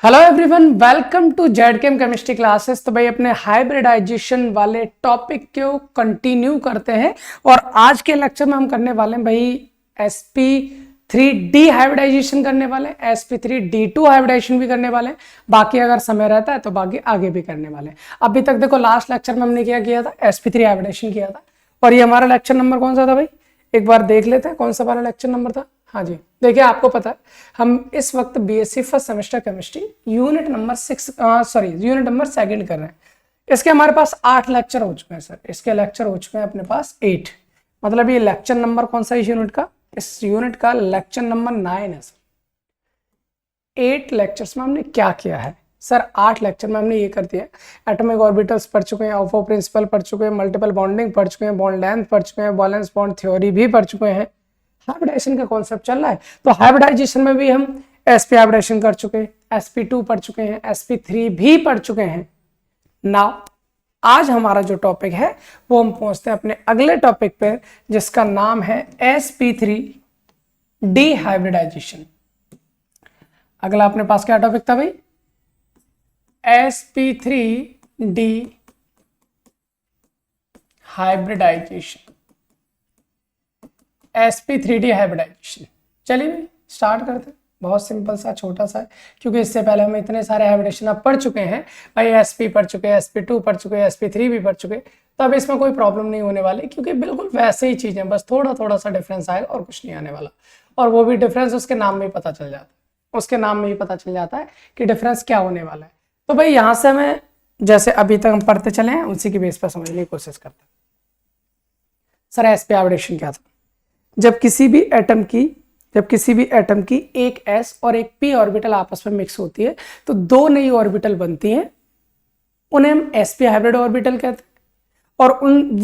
Hello everyone, welcome to ZChem chemistry classes. तो भाई अपने हाइब्रिडाइजेशन वाले टॉपिक को कंटिन्यू करते हैं और आज के लेक्चर में हम करने वाले हैं भाई sp3d हाइब्रिडाइजेशन करने वाले हैं, sp3d2 हाइब्रिडाइजेशन भी करने वाले हैं। बाकी अगर समय रहता है तो बाकी आगे भी करने वाले हैं। अभी तक देखो लास्ट लेक्चर में हमने क्या किया था, sp3 हाइब्रिडाइजेशन किया था और ये हमारा लेक्चर नंबर कौन सा था भाई, एक बार देख लेते हैं कौन सा वाला लेक्चर नंबर था। हाँ जी, देखिए आपको पता है हम इस वक्त BSc first semester chemistry unit number 2 कर रहे हैं। इसके हमारे पास 8 लेक्चर हो चुके हैं सर, इसके लेक्चर हो चुके हैं अपने पास 8। मतलब ये लेक्चर नंबर कौन सा इस यूनिट का, इस यूनिट का लेक्चर नंबर 9 है सर। 8 लेक्चर्स में हमने क्या किया है सर, 8 लेक्चर में हमने ये कर दिया, एटॉमिक ऑर्बिटल्स पढ़ चुके हैं, ऑफो प्रिंसिपल पढ़ चुके हैं, मल्टीपल बॉन्डिंग पढ़ चुके हैं, बॉन्ड लेंथ पढ़ चुके हैं, वैलेंस बॉन्ड थ्योरी भी पढ़ चुके हैं। हाइब्रिडाइजेशन का कॉन्सेप्ट चल रहा है तो हाइब्रिडाइजेशन में भी हम sp हाइब्रिडाइजेशन कर चुके हैं, sp2 पढ़ चुके हैं, sp3 भी पढ़ चुके हैं। नाउ आज हमारा जो टॉपिक है वो हम पहुंचते हैं अपने अगले टॉपिक पे जिसका नाम है sp3d हाइब्रिडाइजेशन। अगला अपने पास क्या टॉपिक था भाई, sp3d हाइब्रिडाइजेशन, sp3d हाइब्रिडाइजेशन। चलिए भाई स्टार्ट करते हैं। बहुत सिंपल सा छोटा सा है क्योंकि इससे पहले हम इतने सारे हाइब्रिडेशन अब पढ़ चुके हैं भाई, sp पढ़ चुके हैं, sp2 पढ़ चुके हैं, sp3 भी पढ़ चुके, तो अब इसमें कोई प्रॉब्लम नहीं होने वाली क्योंकि बिल्कुल वैसे ही चीजें, बस थोड़ा थोड़ा सा डिफरेंस आएगा और कुछ नहीं आने वाला। और वो भी डिफरेंस उसके नाम में ही पता चल जाता है, उसके नाम में ही पता चल जाता है कि डिफरेंस क्या होने वाला है। तो भाई यहाँ से हमें जैसे अभी तक हम पढ़ते चले हैं उसी की बेस पर समझने की कोशिश करते हैं। सर sp हाइब्रिडेशन क्या था, जब किसी भी एटम की एक s और एक p ऑर्बिटल आपस में मिक्स होती है तो दो नई ऑर्बिटल बनती हैं, उन्हें हम sp हाइब्रिड ऑर्बिटल कहते हैं। और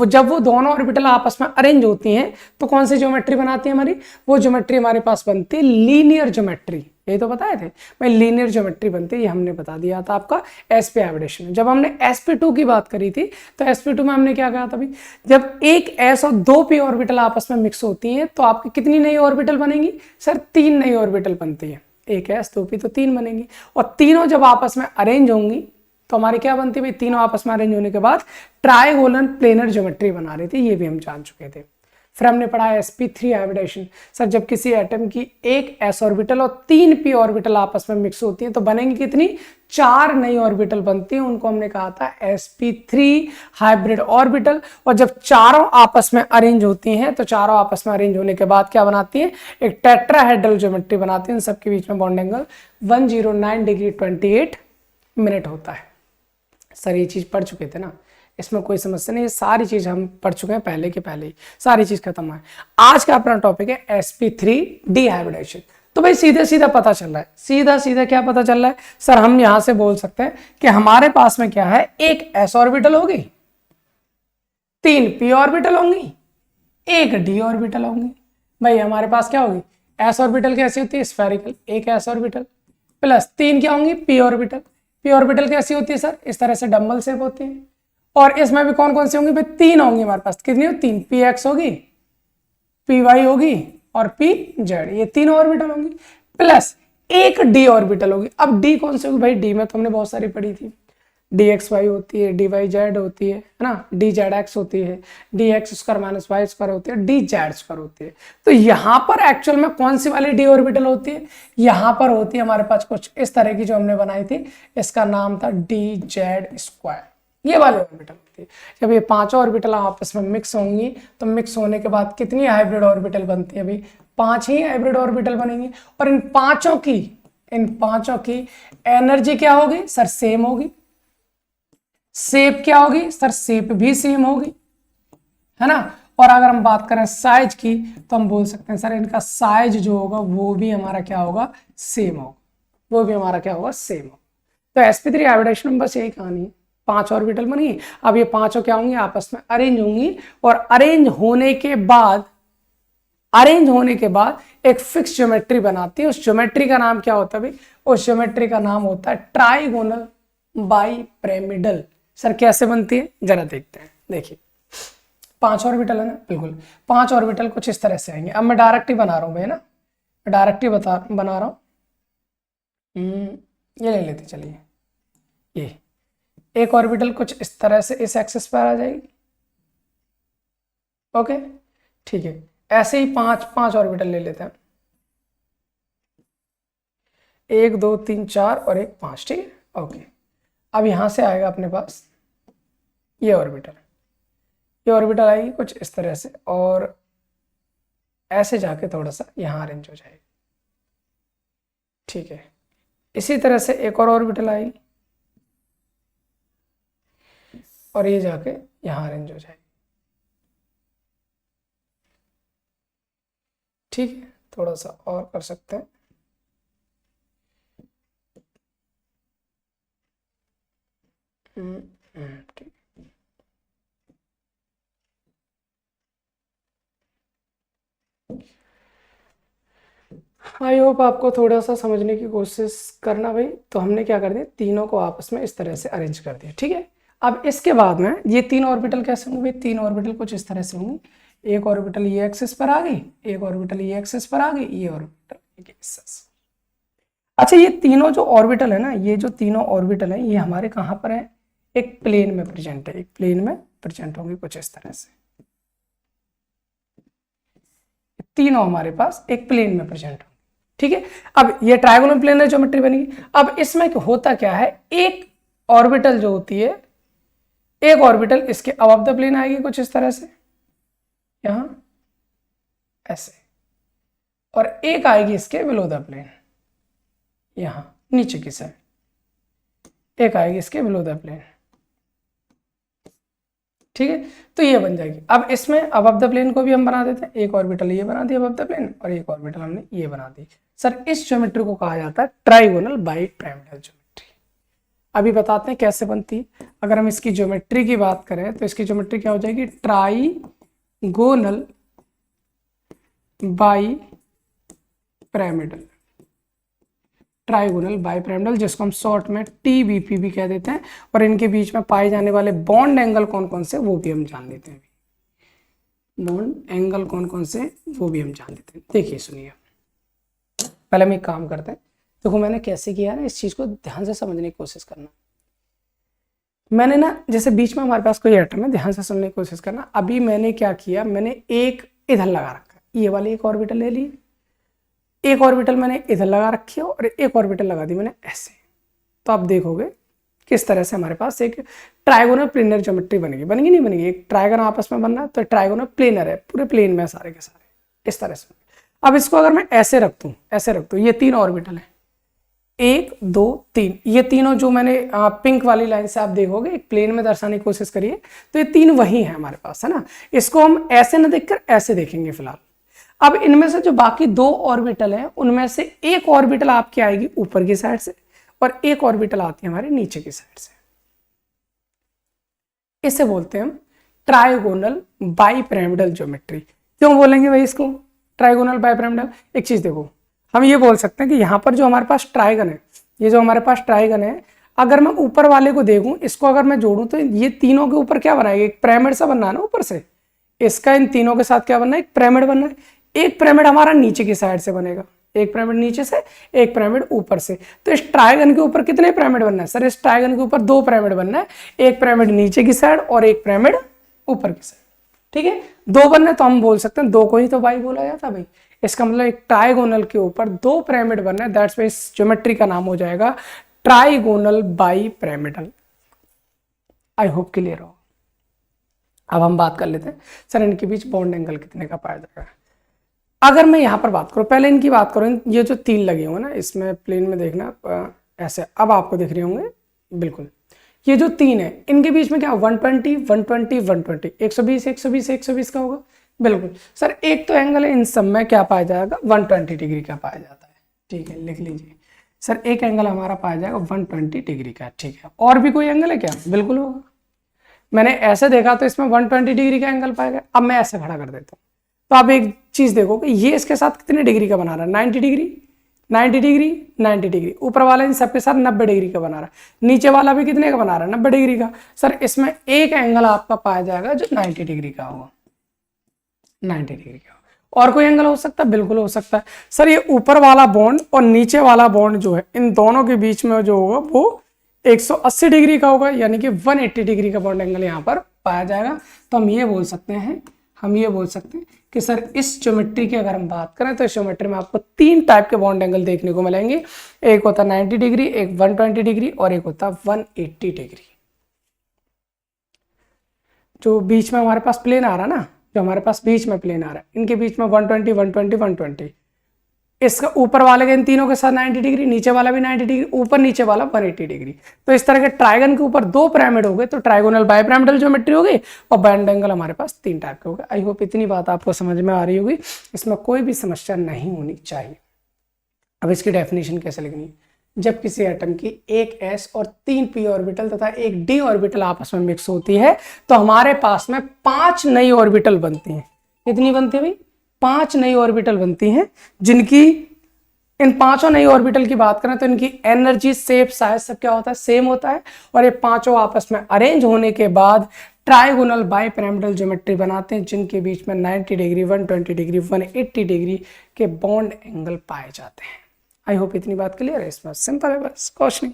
जब वो दोनों ऑर्बिटल आपस में अरेंज होती हैं तो कौन सी ज्योमेट्री बनाती है हमारी, वो ज्योमेट्री हमारे पास बनती है लीनियर ज्योमेट्री। ये तो बताए थे भाई, लीनियर ज्योमेट्री बनती है, ये हमने बता दिया था आपका sp हाइब्रिडेशन में। जब हमने sp2 की बात करी थी तो sp2 में हमने क्या कहा था भाई, जब एक s और दो p ऑर्बिटल आपस में मिक्स होती हैं तो आपकी कितनी नई ऑर्बिटल बनेंगी सर, 3 नई ऑर्बिटल बनती है, एक s 2p तो 3 बनेंगी। और तीनों जब आपस में अरेंज होंगी तो हमारी क्या बनती है भाई, तीनों आपस में अरेंज होने के बाद ट्राइगोनल प्लेनर ज्योमेट्री बना रही थी, ये भी हम जान चुके थे। फिर हमने पढ़ा sp3 हाइब्रिडेशन। सर जब किसी एटम की एक s ऑर्बिटल और 3 p ऑर्बिटल आपस में मिक्स होती हैं तो बनेंगी कितनी, 4 नई ऑर्बिटल बनती हैं, उनको हमने कहा था sp3 हाइब्रिड ऑर्बिटल। और जब चारों आपस में अरेंज होती हैं तो चारों आपस में अरेंज होने के बाद क्या बनाती हैं, एक टेट्राहेड्रल ज्योमेट्री बनाती हैं, इन सबके बीच में बॉन्ड एंगल 109 डिग्री 28 मिनट होता है। सर ये चीज पढ़ चुके थे ना, इसमें कोई समस्या नहीं, ये सारी चीज हम पढ़ चुके हैं पहले के पहले ही, सारी चीज खत्म है। आज का अपना टॉपिक है sp3d हाइब्रिडेशन। तो भाई सीधे सीधा पता चल रहा है, सीधा सीधा क्या पता चल रहा है सर, हम यहां से बोल सकते हैं कि हमारे पास में क्या है, एक s ऑर्बिटल होगी, 3 p ऑर्बिटल होंगी, एक d ऑर्बिटल होंगी। भाई हमारे पास क्या होगी, s ऑर्बिटल कैसी होती है, स्फेरिकल, एक s ऑर्बिटल प्लस 3 क्या होंगी, p ऑर्बिटल। p ऑर्बिटल कैसी होती है सर, इस तरह से डम्बल शेप होती है। और इसमें भी कौन कौन सी होंगी भाई, 3 होंगी हमारे पास, कितनी हो, 3, px होगी, py होगी और pz, ये 3 ऑर्बिटल होंगी प्लस एक d ऑर्बिटल होगी। अब d कौन सी होगी भाई, d में तो हमने बहुत सारी पढ़ी थी, dxy होती है, dyz होती है ना, dzx होती है, dx square minus y square होती है, dz स्क्वायर होती है। तो यहाँ पर एक्चुअल में कौन सी वाली d ऑर्बिटल होती है, यहाँ पर होती है हमारे पास कुछ इस तरह की जो हमने बनाई थी, इसका नाम था dz स्क्वायर, ये वाले ऑर्बिटल होती है। जब ये 5 ऑर्बिटल आपस में मिक्स होंगी तो मिक्स होने के बाद कितनी हाइब्रिड ऑर्बिटल बनती है भाई, 5 ही हाइब्रिड ऑर्बिटल बनेंगी। और इन पांचों की एनर्जी क्या होगी सर, सेम होगी। शेप क्या होगी सर, शेप भी सेम होगी, है ना। और अगर हम बात करें साइज की तो हम बोल सकते हैं सर इनका साइज जो होगा वो भी हमारा क्या होगा, सेम होगा, वो भी हमारा क्या होगा, सेम होगा। तो sp3 हाइब्रिडेशन में बस यही कहानी है, 5 ऑर्बिटल बनी। अब ये पांचों क्या होंगी, आपस में अरेंज होंगी और अरेंज होने के बाद एक फिक्स ज्योमेट्री बनाती है। उस ज्योमेट्री का नाम क्या होता है भाई, उस ज्योमेट्री का नाम होता है ट्राइगोनल बाइपिरामिडल। सर कैसे बनती है जरा देखते हैं। देखिए 5 ऑर्बिटल है ना, बिल्कुल 5 ऑर्बिटल कुछ इस तरह से आएंगे। अब मैं डायरेक्ट ही बना रहा हूं भाई ना, डायरेक्ट ही बना रहा हूं। ये ले लेते चलिए, ये एक ऑर्बिटल कुछ इस तरह से इस एक्सिस पर आ जाएगी। ओके ठीक है, ऐसे ही पांच ऑर्बिटल ले लेते हैं, 1 2 3 4 और एक 5, ठीक है। ओके, अब यहां से आएगा अपने पास ये ऑर्बिटल आएगी कुछ इस तरह से, और ऐसे जाके थोड़ा सा यहां अरेंज हो जाएगी, ठीक है। इसी तरह से एक और ऑर्बिटल आएगी और ये जाके यहां अरेंज हो जाएगी, ठीक है। थोड़ा सा और कर सकते हैं, ठीक। आई होप आपको थोड़ा सा समझने की कोशिश करना भाई। तो हमने क्या कर दिया, तीनों को आपस में इस तरह से अरेंज कर दिया, ठीक है। अब इसके बाद में ये 3 ऑर्बिटल कैसे होंगे भाई, 3 ऑर्बिटल कुछ इस तरह से होंगी, एक ऑर्बिटल ये एक्सिस पर आ गई, एक ऑर्बिटल ये एक्सिस पर आ गई, ये ऑर्बिटल ये एक्सिस। अच्छा, ये तीनों जो ऑर्बिटल है ना, ये जो तीनों ऑर्बिटल है ये हमारे कहाँ पर है, एक प्लेन में प्रेजेंट है, एक प्लेन में प्रेजेंट होंगे कुछ इस तरह से, तीनों हमारे पास एक प्लेन में प्रेजेंट होंगे, ठीक है। अब ये ट्रायंगुलर प्लेनर ज्योमेट्री बनेगी। अब इसमें होता क्या है, एक ऑर्बिटल जो होती है, एक ऑर्बिटल इसके अबव द प्लेन आएगी कुछ इस तरह से यहां ऐसे, और एक आएगी इसके बिलो द प्लेन यहां नीचे की साइड, एक आएगी इसके बिलो द प्लेन, ठीक है। तो ये बन जाएगी। अब इसमें अबव द प्लेन को भी हम बना देते हैं, एक ऑर्बिटल ये बना दी अबव द प्लेन और एक ऑर्बिटल हमने ये बना दी। सर इस ज्योमेट्री को कहा जाता है ट्राइगोनल बाइपिरामिडल ज्योमेट्री। अभी बताते हैं कैसे बनती है। अगर हम इसकी ज्योमेट्री की बात करें तो इसकी ज्योमेट्री क्या हो जाएगी, ट्राइगोनल बाइपिरामिडल, ट्राइगोनल बाइपिरामिडल, जिसको हम शॉर्ट में TBP भी कह देते हैं। और इनके बीच में पाए जाने वाले बॉन्ड एंगल कौन कौन से वो भी हम जान लेते हैं, बॉन्ड एंगल कौन कौन से वो भी हम जान लेते हैं। देखिए सुनिए, पहले हम एक काम करते हैं, देखो मैंने कैसे किया ना, इस चीज को ध्यान से समझने की कोशिश करना। मैंने ना जैसे बीच में हमारे पास कोई एटम है, ध्यान से सुनने की कोशिश करना। अभी मैंने क्या किया, मैंने एक इधर लगा रखा, ये वाली एक ऑर्बिटल ले ली, एक ऑर्बिटल मैंने इधर लगा रखी है और एक ऑर्बिटल लगा दी मैंने ऐसे। तो आप देखोगे किस तरह से हमारे पास एक ट्राइगोनल प्लेनर ज्योमेट्री बनेगी, बनेगी नहीं बनेगी, एक ट्राइगन आपस में बनना है तो ट्राइगोनल प्लेनर है, पूरे प्लेन में सारे के सारे इस तरह से। अब इसको अगर मैं ऐसे रख दूं, ऐसे रख दूं, ये 3 ऑर्बिटल है, 1 2 3, ये तीनों जो मैंने पिंक वाली लाइन से आप देखोगे एक प्लेन में दर्शाने की कोशिश करिए, तो ये 3 वही है हमारे पास, है ना। इसको हम ऐसे ना देखकर ऐसे देखेंगे फिलहाल। अब इनमें से जो बाकी 2 ऑर्बिटल हैं उनमें से एक ऑर्बिटल आपकी आएगी ऊपर की साइड से और एक ऑर्बिटल आती है हमारे नीचे की साइड से। इसे बोलते हैं हम ट्राइगोनल बाइपिरामिडल ज्योमेट्री। क्यों बोलेंगे भाई इसको ट्राइगोनल बाइपिरामिडल? एक चीज देखो, हम ये बोल सकते हैं कि यहाँ पर जो हमारे पास ट्राइगन है, ये जो हमारे पास ट्राइगन है, अगर मैं ऊपर वाले को देखूं, इसको अगर मैं जोड़ूं तो ये तीनों के ऊपर क्या बनाएगा, एक पिरामिड सा बनना है ना ऊपर से। इसका इन तीनों के साथ क्या बनना है, एक पिरामिड बनना है। एक पिरामिड हमारा नीचे की साइड से बनेगा, एक पिरामिड नीचे से, एक पिरामिड ऊपर से। तो इस ट्राइगन के ऊपर कितने पिरामिड बनना है सर? इस ट्राइगन के ऊपर 2 पिरामिड बनना है, एक पिरामिड नीचे की साइड और एक पिरामिड ऊपर की साइड, ठीक है। 2 बनना तो हम बोल सकते हैं 2 को ही तो बाई बोला जाता है भाई। इसका मतलब एक ट्राइगोनल के ऊपर 2 पिरामिड बनना है, दैट्स व्हाई इस ज्योमेट्री का नाम हो जाएगा trigonal bipyramidal. I hope clear हो। अब हम बात कर लेते हैं सर इनके बीच बॉन्ड एंगल कितने का पाया जाएगा। अगर मैं यहाँ पर बात करूँ, पहले इनकी बात करूँ, ये जो 3 लगे होंगे ना, इसमें प्लेन में देखना ऐसे, अब आपको दिख रहे होंगे बिल्कुल। ये जो 3 है इनके बीच में क्या 120 120 120 120 120 120 का होगा बिल्कुल। सर एक तो एंगल है, इन सब में क्या पाया जाएगा 120 डिग्री का पाया जाता है, ठीक है, लिख लीजिए। सर एक एंगल हमारा पाया जाएगा 120 डिग्री का, ठीक है। और भी कोई एंगल है क्या? बिल्कुल होगा। मैंने ऐसे देखा तो इसमें 120 डिग्री का एंगल पाएगा। अब मैं ऐसे खड़ा कर देता हूँ तो आप एक चीज देखो कि ये इसके साथ कितने डिग्री का बना रहा है, 90 डिग्री 90 डिग्री 90 डिग्री। ऊपर वाला इन सबके साथ 90 डिग्री का बना रहा है, नीचे वाला भी कितने का बना रहा है 90 डिग्री का। सर इसमें एक एंगल आपका पाया जाएगा जो 90 डिग्री का होगा, 90 डिग्री का। और कोई एंगल हो सकता है? बिल्कुल हो सकता है सर। ये ऊपर वाला बॉन्ड और नीचे वाला बॉन्ड जो है, इन दोनों के बीच में जो होगा वो 180 डिग्री का होगा, यानी कि 180 डिग्री का बॉन्ड एंगल यहाँ पर पाया जाएगा। तो हम ये बोल सकते हैं कि सर इस ज्योमेट्री की अगर हम बात करें तो इस ज्योमेट्री में आपको 3 टाइप के बॉन्ड एंगल देखने को मिलेंगे। एक होता है 90 डिग्री, एक 120 डिग्री और एक होता है 180 डिग्री। जो बीच में हमारे पास प्लेन आ रहा है ना, जो हमारे पास बीच में प्लेन आ रहा है, इनके बीच में 120 120 120, इसका ऊपर वाले के इन तीनों के साथ 90 डिग्री, नीचे वाला भी 90 डिग्री, ऊपर नीचे वाला 180 डिग्री। तो इस तरह के ट्राइगन के ऊपर 2 पिरामिड हो गए, तो ट्राइगोनल बाइपिरामिडल ज्योमेट्री हो गई और बॉन्ड एंगल हमारे पास 3 टाइप के हो गए। आई होप इतनी बात आपको समझ में आ रही होगी, इसमें कोई भी समस्या नहीं होनी चाहिए। अब इसकी डेफिनेशन कैसे लिखनी है? जब किसी एटम की एक s और 3 p ऑर्बिटल तथा एक d ऑर्बिटल आपस में मिक्स होती है तो हमारे पास में 5 नई ऑर्बिटल बनती हैं। कितनी बनती है भाई? 5 नई ऑर्बिटल बनती हैं, जिनकी इन 5 नई ऑर्बिटल की बात करें तो इनकी एनर्जी, शेप, साइज सब क्या होता है? सेम होता है। और ये 5 आपस में अरेंज होने के बाद ट्राइगोनल बाइपिरामिडल ज्योमेट्री बनाते हैं, जिनके बीच में 90 डिग्री, 120 डिग्री, 180 डिग्री के बॉन्ड एंगल पाए जाते हैं। आई होप इतनी बात क्लियर है। इसमें सिंपल है, बस कुछ नहीं।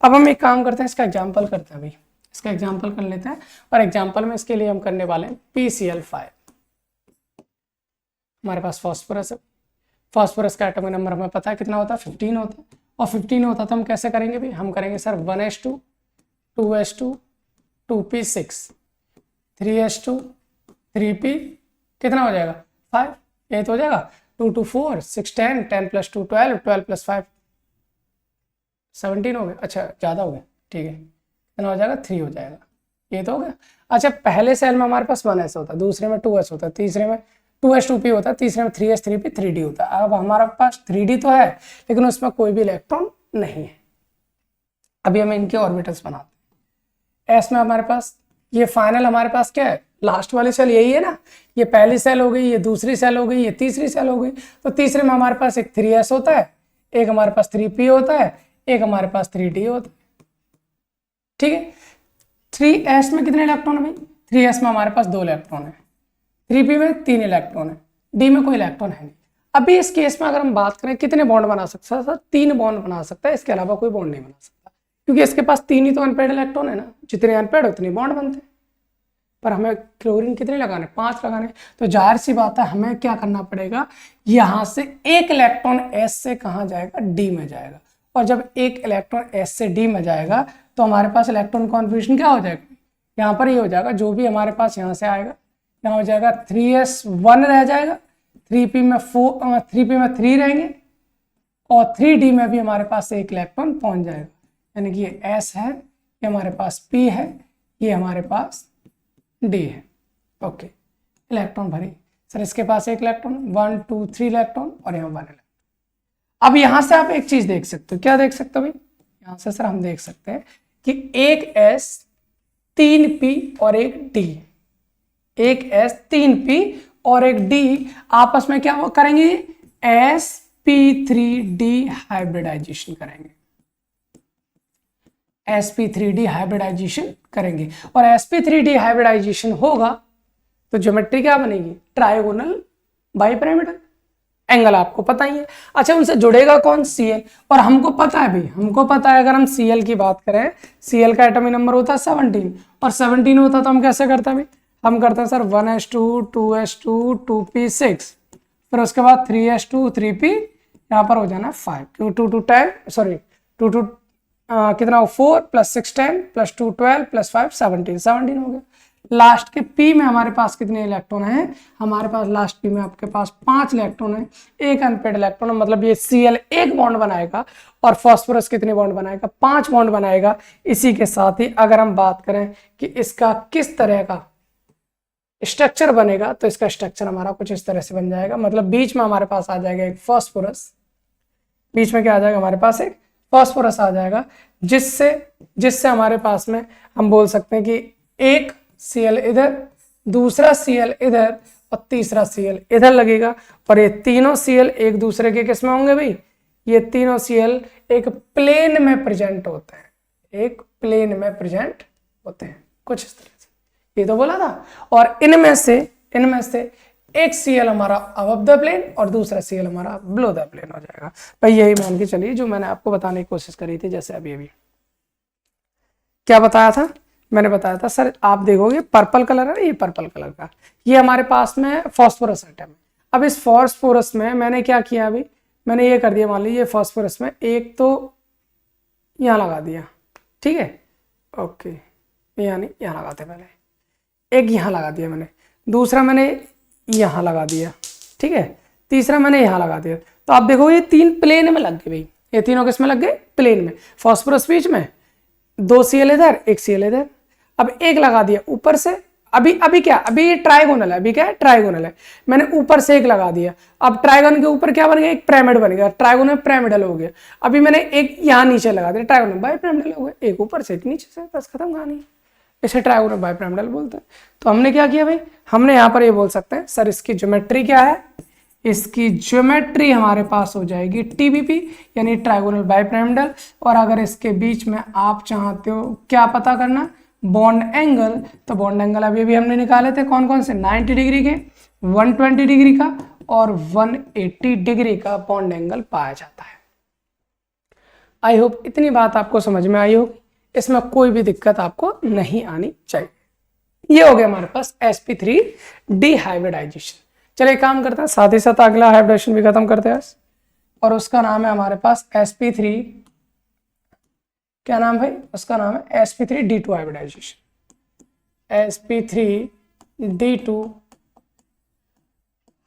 अब हम एक काम करते हैं, इसका एग्जाम्पल करते हैं भाई, इसका एग्जाम्पल कर लेते हैं। और एग्जाम्पल में इसके लिए हम करने वाले हैं PCl5। हमारे पास फास्फोरस है। फास्फोरस का एटॉमिक नंबर हमें पता है कितना होता है? 15 होता है। और 15 होता तो हम कैसे करेंगे भाई? हम करेंगे sir 1s2 2s2 2p6 3s2 3p, कितना हो जाएगा? 5। ये तो हो जाएगा 2 2 4 6 10 10 + 2 12 12 + 5 17 हो गया। अच्छा ज़्यादा हो गया, ठीक है। कितना हो जाएगा? 3 हो जाएगा। ये तो हो गया। अच्छा पहले सेल में हमारे पास 1s होता है, दूसरे में 2s होता है, तीसरे में 2s2p होता है, तीसरे में 3s 3p 3d होता है। अब हमारे पास 3d तो है लेकिन उसमें कोई भी इलेक्ट्रॉन नहीं है। अभी हम इनके ऑर्बिटल्स बनाते हैं। s में हमारे पास ये फाइनल हमारे पास क्या है? लास्ट वाली सेल यही है ना। ये पहली सेल हो गई, ये दूसरी सेल हो गई, ये तीसरी सेल हो गई। तो तीसरे में हमारे पास एक 3s होता है, एक हमारे पास 3p होता है, एक हमारे पास 3d होता है, ठीक है। 3s में कितने इलेक्ट्रॉन है भाई? 3s में हमारे पास 2 इलेक्ट्रॉन है, 3p में 3 इलेक्ट्रॉन है, d में कोई इलेक्ट्रॉन है नहीं। अभी इस केस में अगर हम बात करें कितने बॉन्ड बना सकता है? सर 3 बॉन्ड बना सकता है, इसके अलावा कोई बॉन्ड नहीं बना सकता, क्योंकि इसके पास 3 ही तो अनपेड इलेक्ट्रॉन है ना। जितने अनपेड उतने बॉन्ड बनते हैं। पर हमें क्लोरीन कितने लगाने? 5 लगाने। तो जाहिर सी बात है हमें क्या करना पड़ेगा? यहां से एक इलेक्ट्रॉन s से कहां जाएगा? d में जाएगा। और जब एक इलेक्ट्रॉन s से d में जाएगा तो हमारे पास इलेक्ट्रॉन कॉन्फिगरेशन क्या हो जाएगा? यहाँ पर ये हो जाएगा, जो भी हमारे पास यहाँ से आएगा, यहाँ हो जाएगा 3s1 रह जाएगा, 3p में 3 रहेंगे और 3d में भी हमारे पास एक इलेक्ट्रॉन पहुंच जाएगा। यानी कि ये s है, ये हमारे पास p है, ये हमारे पास d है। ओके, इलेक्ट्रॉन भरे। सर इसके पास एक इलेक्ट्रॉन, 1 2 3 इलेक्ट्रॉन और यहाँ 1 इलेक्ट्रॉन। अब यहां से आप एक चीज देख सकते हो। क्या देख सकते हो भाई? यहां से सर हम देख सकते हैं कि एक s 3p और एक d, एक s 3p और एक d आपस में क्या करेंगे? sp3d हाइब्रिडाइजेशन करेंगे, sp3d हाइब्रिडाइजेशन करेंगे। और sp3d हाइब्रिडाइजेशन होगा तो ज्योमेट्री क्या बनेगी? Trigonal bipyramidal. एंगल आपको पता ही है। अच्छा उनसे जुड़ेगा कौन? Cl। और हमको पता है भाई, हमको पता है अगर हम Cl की बात करें, Cl का एटॉमिक नंबर होता है 17 और 17 होता तो हम कैसे करते हैं भाई? हम करते हैं सर 1s2 2s2 2p6, फिर उसके बाद 3s2 3p, यहाँ पर हो जाना 5, क्यों 2 2 10 सॉरी 2 2 कितना हो 4 + 6 10 + 2 12 + 5 17 हो गया। लास्ट के p में हमारे पास कितने इलेक्ट्रॉन हैं? हमारे पास लास्ट p में आपके पास 5 इलेक्ट्रॉन है, एक अनपेड इलेक्ट्रॉन, मतलब ये Cl एक बॉन्ड बनाएगा और फास्फोरस कितने बॉन्ड बनाएगा? 5 बॉन्ड बनाएगा। इसी के साथ ही अगर हम बात करें कि इसका किस तरह का स्ट्रक्चर बनेगा तो इसका स्ट्रक्चर हमारा कुछ इस तरह से बन जाएगा। मतलब बीच में हमारे पास आ जाएगा एक फास्फोरस, बीच में क्या आ जाएगा? हमारे पास एक फास्फोरस आ जाएगा, जिससे हमारे पास में हम बोल सकते हैं कि एक Cl इधर, दूसरा Cl इधर और तीसरा Cl इधर लगेगा। और ये तीनों Cl एक दूसरे के किस में होंगे भाई? ये तीनों Cl एक प्लेन में प्रेजेंट होते हैं, एक प्लेन में प्रेजेंट होते हैं कुछ इस तरह से। ये तो बोला था। और इनमें से एक Cl हमारा अबव द प्लेन और दूसरा Cl हमारा बिलो द प्लेन हो जाएगा। भाई यही मान के चलिए जो मैंने आपको बताने की कोशिश करी थी। जैसे अभी क्या बताया था, मैंने बताया था सर आप देखोगे पर्पल कलर है ना, ये पर्पल कलर का, ये हमारे पास में फॉस्फोरस आइटम है। अब इस फॉस्फोरस में मैंने क्या किया, अभी मैंने ये कर दिया, मान लीजिए फॉस्फोरस में एक तो यहाँ लगा दिया, ठीक है, ओके, यानी यहाँ लगाते पहले, एक यहाँ लगा दिया मैंने, दूसरा मैंने यहाँ लगा दिया, ठीक है, तीसरा मैंने यहाँ लगा दिया। तो आप देखो ये तीन प्लेन में लग गए भाई, ये तीनों किस में लग गए, प्लेन में, फॉस्फोरस बीच में, दो Cl इधर एक Cl इधर। अब एक लगा दिया ऊपर से, अभी क्या, अभी ये ट्राइगोनल है, अभी क्या है, ट्राइगोनल है, मैंने ऊपर से एक लगा दिया। अब ट्राइगोनल के ऊपर क्या बन गया, एक पिरामिड बन गया, ट्राइगोनल पिरामिडल हो गया। अभी मैंने एक यहाँ नीचे लगा दिया, ट्राइगोनल बाई पिरामिडल हो गया, एक ऊपर से एक नीचे से, बस खत्म कहानी। इसे ट्राइगोनल बाई पिरामिडल बोलते हैं। तो हमने क्या किया भाई, हमने यहाँ पर ये बोल सकते हैं सर इसकी ज्योमेट्री क्या है, इसकी ज्योमेट्री हमारे पास हो जाएगी टीबीपी यानी ट्राइगोनल बाइपिरामिडल। और अगर इसके बीच में आप चाहते हो क्या पता करना, बॉन्ड एंगल, तो बॉन्ड एंगल अभी भी हमने निकाले थे कौन कौन से, 90 डिग्री के, 120 डिग्री का और 180 डिग्री का बॉन्ड एंगल पाया जाता है। आई होप इतनी बात आपको समझ में आई होगी, इसमें कोई भी दिक्कत आपको नहीं आनी चाहिए। ये हो गया हमारे पास sp3 डिहाइब्रिडाइजेशन। चलिए काम करते हैं, साथ ही साथ अगला हाइब्रिडेशन भी खत्म करते हैं, और उसका नाम है हमारे पास sp3, क्या नाम भाई, उसका नाम है sp3 d2 hybridisation, sp3 d2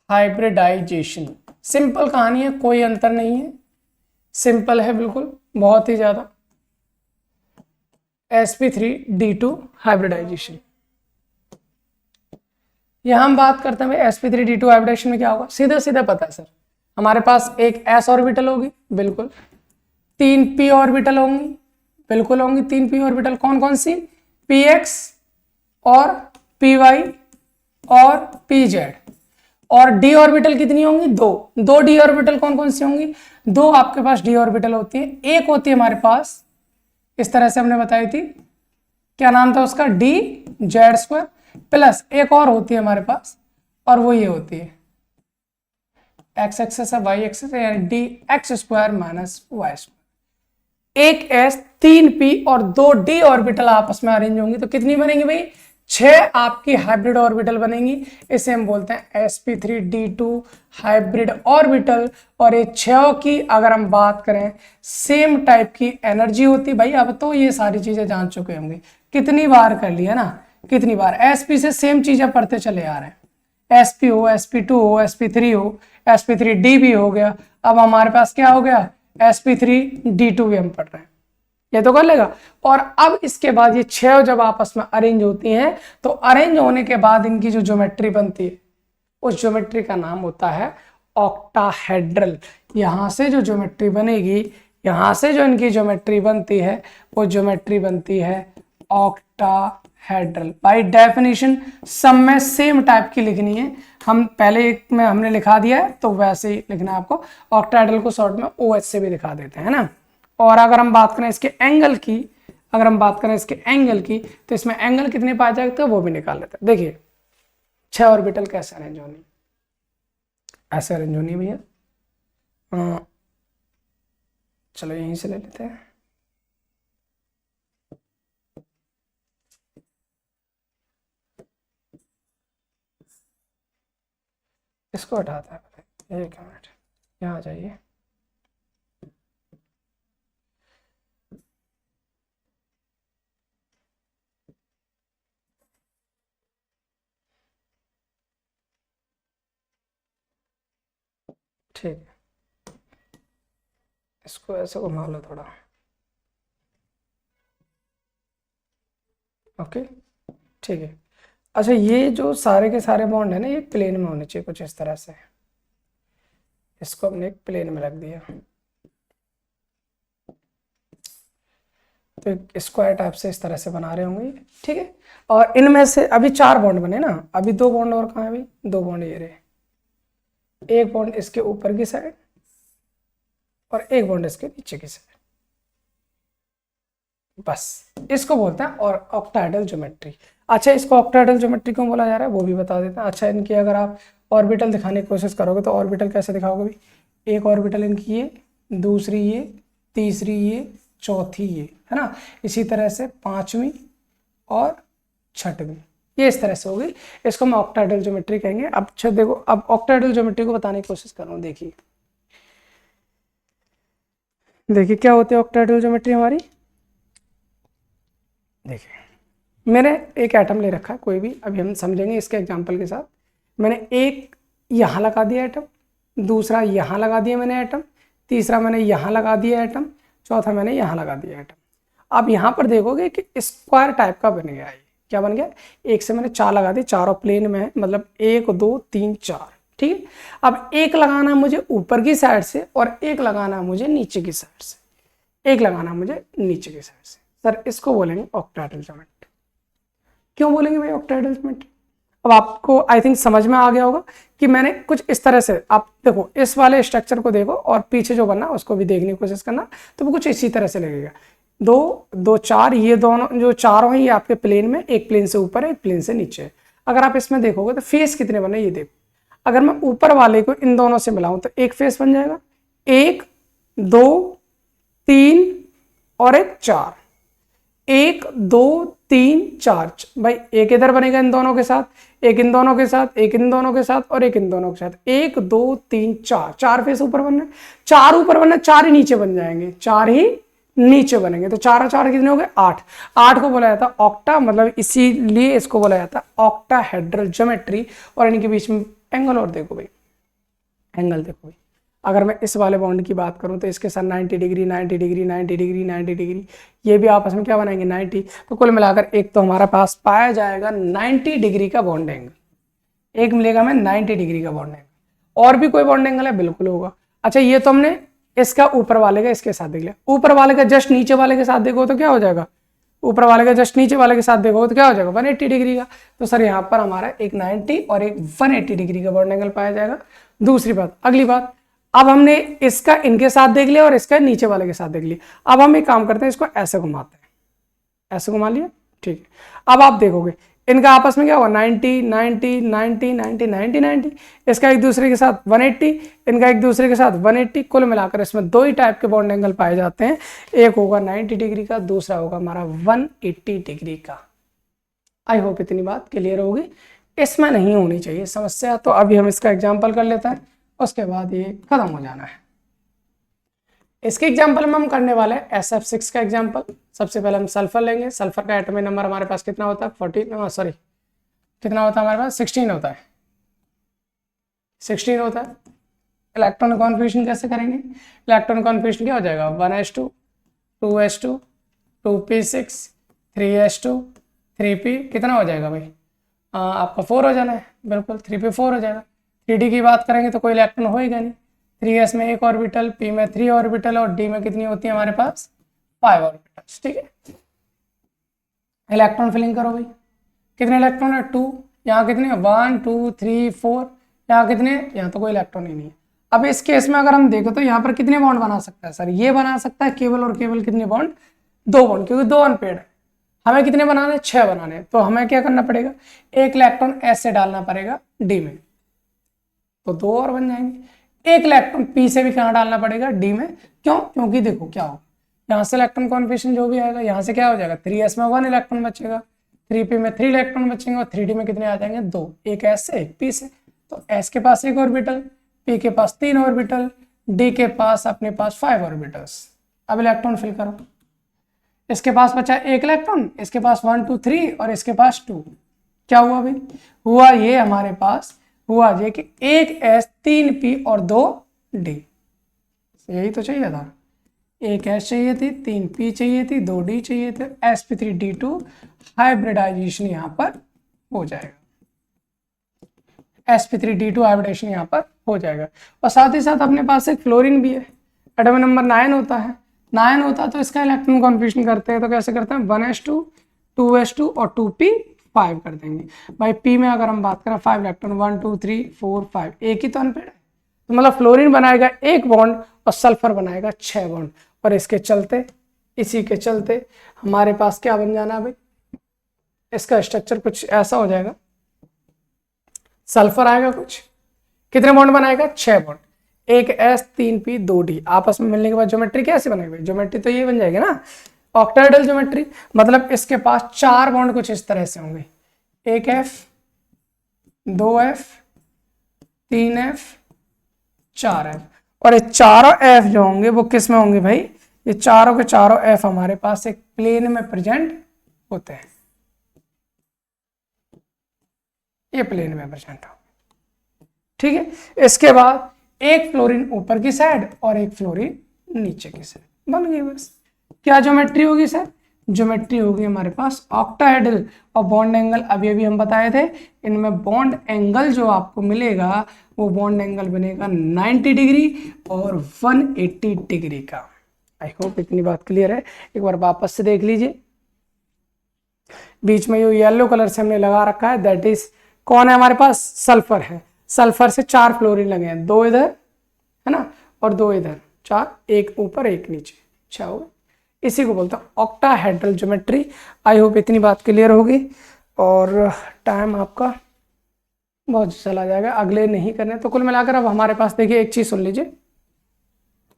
hybridisation. Simple कहानी है, कोई अंतर नहीं है, सिंपल है बिल्कुल, बहुत ही ज्यादा। sp3 d2 हाइब्रिडाइजेशन, यहां हम बात करते हैं भाई sp3 d2 हाइब्रिडेशन में क्या होगा, सीधा सीधा पता है सर, हमारे पास एक s ऑर्बिटल होगी, बिल्कुल, 3 p ऑर्बिटल होंगी, बिल्कुल होंगी 3 p ऑर्बिटल, कौन कौन सी, px और py और pz, और d ऑर्बिटल कितनी होंगी, दो d ऑर्बिटल कौन कौन सी होंगी, दो आपके पास d ऑर्बिटल होती है, एक होती है हमारे पास इस तरह से हमने बताई थी, क्या नाम था उसका, dz2 प्लस एक और होती है हमारे पास, और वो ये होती है x एक्सेस है y एक्सेस है, यानी dx² माइनस y²। एक s 3p और दो d ऑर्बिटल आपस में अरेंज होंगी तो कितनी बनेंगी भाई, 6 आपकी हाइब्रिड ऑर्बिटल बनेंगी। इसे हम बोलते हैं sp3 d2 हाइब्रिड ऑर्बिटल। और ये 6 की अगर हम बात करें सेम टाइप की एनर्जी होती, भाई अब तो ये सारी चीजें जान चुके होंगे, कितनी बार कर लिया ना, कितनी बार sp से सेम चीजें पढ़ते चले आ रहे हैं, sp हो, sp2 हो, sp3 हो, sp3d भी हो गया, अब हमारे पास क्या हो गया, sp3d2 भी हम पढ़ रहे हैं, ये तो कर लेगा। और अब इसके बाद ये 6 जब आपस में अरेंज होती हैं तो अरेंज होने के बाद इनकी जो ज्योमेट्री बनती है उस ज्योमेट्री का नाम होता है ऑक्टाहेड्रल। यहां से जो ज्योमेट्री बनेगी, यहां से जो इनकी ज्योमेट्री बनती है वो ज्योमेट्री बनती है ऑक्टाहेड्रल। बाय डेफिनेशन सब में सेम टाइप की लिखनी है, हम पहले एक में हमने लिखा दिया है तो वैसे ही लिखना है आपको। ऑक्टाहेड्रल को शॉर्ट में OH से भी दिखा देते हैं ना। और अगर हम बात करें इसके एंगल की, अगर हम बात करें इसके एंगल की तो इसमें एंगल कितने पाए जाते हैं वो भी निकाल लेते हैं। देखिए 6 ऑर्बिटल कैसे अरेंज होनी, ऐसे अरेंज होनी भैया, चलो यहीं से ले लेते हैं। इसको हटाता है, एक मिनट यहाँ आ जाइए, ठीक है, इसको ऐसे घुमा लो थोड़ा, ओके ठीक है। अच्छा ये जो सारे के सारे बॉन्ड है ना ये प्लेन में होने चाहिए कुछ इस तरह से, इसको हमने एक प्लेन में रख दिया तो स्क्वायर टाइप से इस तरह से बना रहे होंगे, ठीक है। और इनमें से अभी 4 बॉन्ड बने ना, अभी 2 बॉन्ड और कहाँ है अभी, 2 बॉन्ड ये रहे, एक बॉन्ड इसके ऊपर की साइड और एक बॉन्ड इसके नीचे की साइड, बस इसको बोलते हैं और ऑक्टाहेड्रल ज्योमेट्री। अच्छा इसको ऑक्टाहेड्रल ज्योमेट्री क्यों बोला जा रहा है वो भी बता देते हैं। अच्छा इनकी अगर आप ऑर्बिटल दिखाने की कोशिश करोगे तो ऑर्बिटल कैसे दिखाओगे भाई, एक ऑर्बिटल इनकी ये, दूसरी ये, तीसरी ये, चौथी ये, है ना। इसी तरह से पांचवी और छठवीं, ये इस तरह से होगी। इसको हम ऑक्टाहेड्रल ज्योमेट्री कहेंगे। अब देखो, अब ऑक्टाहेड्रल ज्योमेट्री को बताने की कोशिश कर रहा हूँ। देखिए देखिए क्या होती है ऑक्टाहेड्रल ज्योमेट्री हमारी। देखिए मैंने एक एटम ले रखा है कोई भी, अभी हम समझेंगे इसके एग्जांपल के साथ। मैंने एक यहाँ लगा दिया एटम, दूसरा यहाँ लगा दिया मैंने एटम, तीसरा मैंने यहाँ लगा दिया एटम, चौथा मैंने यहाँ लगा दिया एटम। अब यहाँ पर देखोगे कि स्क्वायर टाइप का बन गया है। क्या बन गया, एक से मैंने 4 लगा दिए, चारों प्लेन में है, मतलब 1 2 3 4, ठीक है। अब एक लगाना है मुझे ऊपर की साइड से और एक लगाना है मुझे नीचे की साइड से, एक लगाना है मुझे नीचे की साइड से। सर इसको बोलेंगे ऑक्टाहेड्रल ज्योमेट्री। क्यों बोलेंगे भाई ऑक्टाहेड्रल ज्योमेट्री? अब आपको आई थिंक समझ में आ गया होगा कि मैंने कुछ इस तरह से, आप देखो इस वाले स्ट्रक्चर को देखो और पीछे जो बना उसको भी देखने की कोशिश करना, तो वो कुछ इसी तरह से लगेगा। 2 2 4, ये दोनों जो चारों हैं ये आपके प्लेन में, एक प्लेन से ऊपर है, एक प्लेन से नीचे है। अगर आप इसमें देखोगे तो फेस कितने बने ये देखो। अगर मैं ऊपर वाले को इन दोनों से मिलाऊं तो एक फेस बन जाएगा, 1 2 3 और एक 4, 1 2 3 4 भाई, एक इधर बनेगा इन दोनों के साथ, एक इन दोनों के साथ, एक इन दोनों के साथ और एक इन दोनों के साथ, 1 2 3 4, 4 फेस ऊपर बनना, 4 ऊपर बनना, 4 ही नीचे बन जाएंगे, 4 ही नीचे बनेंगे। तो 4 और 4 कितने हो गए, 8। 8 को बोला जाता है ऑक्टा, मतलब इसीलिए इसको बोला जाता है ऑक्टाहेड्रल ज्योमेट्री। और इनके बीच में एंगल, और देखो भाई एंगल देखो भाई, अगर मैं इस वाले बॉन्ड की बात करूं तो इसके साथ 90 डिग्री 90 डिग्री 90 डिग्री 90 डिग्री, ये भी आपस में क्या बनाएंगे 90। तो कुल मिलाकर एक तो हमारा पास पाया जाएगा 90 डिग्री का बॉन्ड एंगल, एक मिलेगा हमें 90 डिग्री का बॉन्ड एंगल। और भी कोई बॉन्ड एंगल है, बिल्कुल होगा। अच्छा ये तो हमने इसका ऊपर वाले का इसके साथ देख लिया, ऊपर वाले का जस्ट नीचे वाले के साथ देखो तो क्या हो जाएगा, ऊपर वाले का जस्ट नीचे वाले के साथ देखो तो क्या हो जाएगा 180 डिग्री का। तो सर यहाँ पर हमारा एक 90 और एक 180 डिग्री का बॉन्ड एंगल पाया जाएगा। दूसरी बात, अगली बात, अब हमने इसका इनके साथ देख लिया और इसका नीचे वाले के साथ देख लिया। अब हम एक काम करते हैं, इसको ऐसे घुमाते हैं, ऐसे घुमा लिया, ठीक है। अब आप देखोगे इनका आपस में क्या हुआ 90 90 90 90 90 90, इसका एक दूसरे के साथ 180, इनका एक दूसरे के साथ 180। कुल मिलाकर इसमें 2 ही टाइप के बॉन्ड एंगल पाए जाते हैं, एक होगा 90 डिग्री का, दूसरा होगा हमारा 180 डिग्री का। आई होप इतनी बात क्लियर होगी, इसमें नहीं होनी चाहिए समस्या। तो अभी हम इसका एग्जाम्पल कर लेते हैं, उसके बाद ये खत्म हो जाना है। इसके एग्जाम्पल में हम करने वाले हैं SF6 का एग्जाम्पल। सबसे पहले हम सल्फर लेंगे। सल्फर का एटॉमिक नंबर हमारे पास कितना होता है 14, सॉरी कितना होता है हमारे पास 16 होता है, 16 होता है। इलेक्ट्रॉन कॉन्फिगरेशन कैसे करेंगे, इलेक्ट्रॉन कॉन्फिगरेशन क्या हो जाएगा 1s2 2s2 2p6 3s2 3p, कितना हो जाएगा भाई आपका 4 हो जाना है, बिल्कुल 3p4 हो जाएगा। 3d की बात करेंगे तो कोई इलेक्ट्रॉन होएगा नहीं, 3s में 1 ऑर्बिटल, p में 3 ऑर्बिटल और d में कितनी होती है हमारे पास 5 ऑर्बिटल्स, ठीक है। इलेक्ट्रॉन फिलिंग करो भाई, कितने इलेक्ट्रॉन है 2, यहाँ कितने 1 2 3 4, यहाँ कितने, यहाँ तो कोई इलेक्ट्रॉन ही नहीं है। अब इस केस में अगर हम देखें तो यहाँ पर कितने बॉन्ड बना सकता है सर, ये बना सकता है केवल और केवल कितने बॉन्ड 2 बॉन्ड, क्योंकि 2 अनपेड है। हमें कितने बनाने 6 बनाने, तो हमें क्या करना पड़ेगा, एक इलेक्ट्रॉन ऐसे डालना पड़ेगा डी में, तो 2 और बन जाएंगे। एक इलेक्ट्रॉन पी से भी कहाँ डालना पड़ेगा डी में, क्यों, क्योंकि देखो क्या होगा, यहाँ से इलेक्ट्रॉन कॉन्फिगरेशन जो भी आएगा यहाँ से क्या हो जाएगा 3s में 1 इलेक्ट्रॉन बचेगा, 3p में 3 इलेक्ट्रॉन बचेंगे और 3d में कितने आ जाएंगे 2, एक s से एक p से। तो s के पास 1 ऑर्बिटल, p के पास 3 ऑर्बिटल, d के पास अपने पास 5 ऑर्बिटल्स। अब इलेक्ट्रॉन फिल करो, इसके पास बचा 1 इलेक्ट्रॉन, इसके पास 1 2 3 और इसके पास 2। क्या हुआ भाई, हुआ ये हमारे पास हुआ ये कि 1 s 3 p और 2 d, यही तो चाहिए था, 1 s चाहिए थी, 3 p चाहिए थी, 2 d चाहिए थे, sp3d2 हाइब्रिडाइजेशन यहाँ पर हो जाएगा, sp3d2 हाइब्रिडाइजेशन यहाँ पर हो जाएगा। और साथ ही साथ अपने पास एक फ्लोरीन भी है, एटॉमिक नंबर 9 होता है, 9 होता है तो इसका इलेक्ट्रॉन कॉन्फिगरेशन करते हैं तो कैसे करते हैं 1s2 2s2 और 2p5 कर देंगे भाई। p में अगर हम बात करें 5 इलेक्ट्रॉन 1 2 3 4 5, एक ही तो अनपेड है, तो मतलब फ्लोरीन बनाएगा 1 बॉन्ड और सल्फर बनाएगा 6 बॉन्ड। और इसके चलते, इसी के चलते हमारे पास क्या बन जाना भाई, इसका स्ट्रक्चर कुछ ऐसा हो जाएगा, सल्फर आएगा कुछ कितने बॉन्ड बनाएगा? 6 बॉन्ड, एक S 3 P 2 D। आपस में मिलने के बाद ज्योमेट्री कैसे बनेगी? ज्योमेट्री तो ये बन जाएगी ना, ऑक्टाहेड्रल ज्योमेट्री। मतलब इसके पास 4 बॉन्ड कुछ इस तरह से होंगे, एक F, 2F, 3F, 4F। और ये चारों F जो होंगे वो किस में होंगे भाई? ये चारों के चारों F हमारे पास एक प्लेन में प्रेजेंट होते हैं, ये प्लेन में प्रेजेंट हो, ठीक है। इसके बाद एक फ्लोरीन ऊपर की साइड और एक फ्लोरीन नीचे की साइड, बन गई बस। क्या ज्योमेट्री होगी सर? ज्योमेट्री होगी हमारे पास ऑक्टाहेड्रल। और बॉन्ड एंगल अभी हम बताए थे, इनमें बॉन्ड एंगल जो आपको मिलेगा वो बॉन्ड एंगल बनेगा 90 डिग्री और 180 डिग्री का। आई होप इतनी बात क्लियर है। एक बार वापस से देख लीजिए, बीच में जो येलो कलर से हमने लगा रखा है दैट इज कौन है हमारे पास? सल्फर है। सल्फर से 4 फ्लोरीन लगे हैं, 2 इधर है ना और 2 इधर, 4, एक ऊपर एक नीचे, 6 हो गए। इसी को बोलते हैं ऑक्टाहेड्रल ज्योमेट्री। आई होप इतनी बात क्लियर होगी। और टाइम आपका बहुत चला जाएगा, अगले नहीं करने। तो कुल मिलाकर अब हमारे पास देखिए एक चीज सुन लीजिए,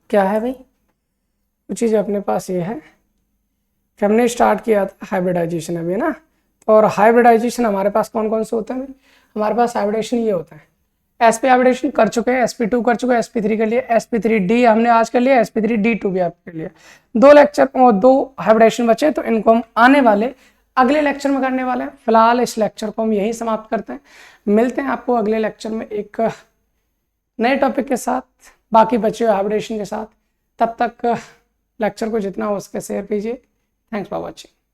क्या है भाई? कुछ चीज अपने पास ये है कि हमने स्टार्ट किया था हाइब्रिडाइजेशन अभी ना, और हाइब्रिडाइजेशन हमारे पास कौन कौन से होते हैं? हमारे पास हाइब्रिडेशन ये होता है, sp हाइब्रिडेशन कर चुके हैं, sp2 कर चुके हैं, sp3 कर लिया, sp3d हमने आज कर लिया, sp3d2 भी आप कर लिया। 2 लेक्चर और 2 हाइब्रिडेशन बचे, तो इनको हम आने वाले अगले लेक्चर में करने वाले हैं। फिलहाल इस लेक्चर को हम यहीं समाप्त करते हैं, मिलते हैं आपको अगले लेक्चर में एक नए टॉपिक के साथ, बाकी बचे हुए हाइब्रिडेशन के साथ। तब तक लेक्चर को जितना हो सके शेयर कीजिए। Thanks for watching.